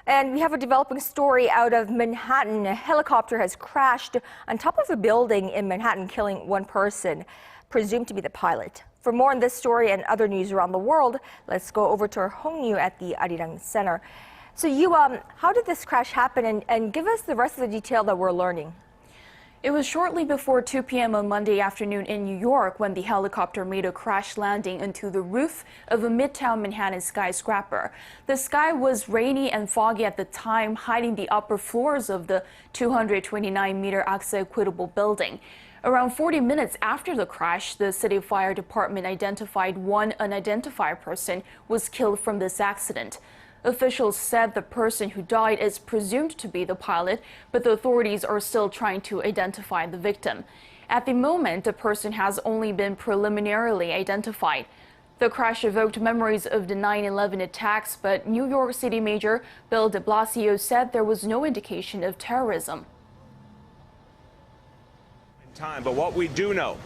And we have a developing story out of Manhattan. A helicopter has crashed on top of a building in Manhattan, killing one person, presumed to be the pilot. For more on this story and other news around the world, let's go over to our Hong Yoo at the Arirang Center. So how did this crash happen, and give us the rest of the detail that we're learning? It was shortly before 2 p.m. on Monday afternoon in New York when the helicopter made a crash landing into the roof of a midtown Manhattan skyscraper. The sky was rainy and foggy at the time, hiding the upper floors of the 229-meter AXA Equitable building. Around 40 minutes after the crash, the city fire department identified one unidentified person was killed from this accident. Officials said the person who died is presumed to be the pilot, but the authorities are still trying to identify the victim. At the moment, the person has only been preliminarily identified. The crash evoked memories of the 9/11 attacks, but New York City Mayor Bill de Blasio said there was no indication of terrorism. But what we do know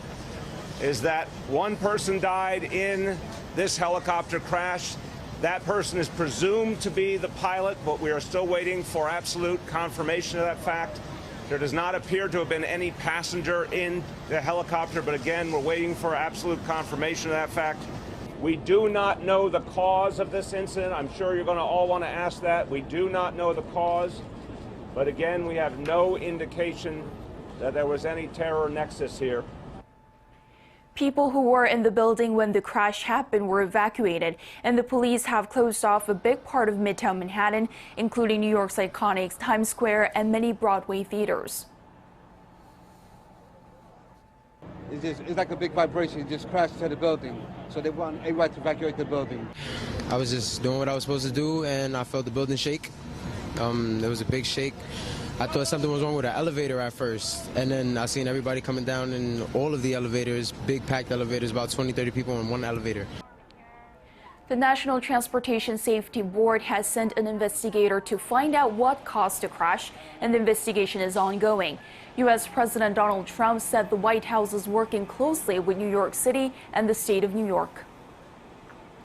is that one person died in this helicopter crash. That person is presumed to be the pilot, but we are still waiting for absolute confirmation of that fact. There does not appear to have been any passenger in the helicopter, but again, we're waiting for absolute confirmation of that fact. We do not know the cause of this incident. I'm sure you're going to all want to ask that. We do not know the cause, but again, we have no indication that there was any terror nexus here. People who were in the building when the crash happened were evacuated, and the police have closed off a big part of Midtown Manhattan, including New York's iconic Times Square and many Broadway theaters. It's like a big vibration. It just crashed into the building, so they want everybody to evacuate the building. I was just doing what I was supposed to do, and I felt the building shake. There was a big shake. I thought something was wrong with the elevator at first, and then I seen everybody coming down in all of the elevators, big packed elevators, about 20, 30 people in one elevator. The National Transportation Safety Board has sent an investigator to find out what caused the crash, and the investigation is ongoing. U.S. President Donald Trump said the White House is working closely with New York City and the state of New York.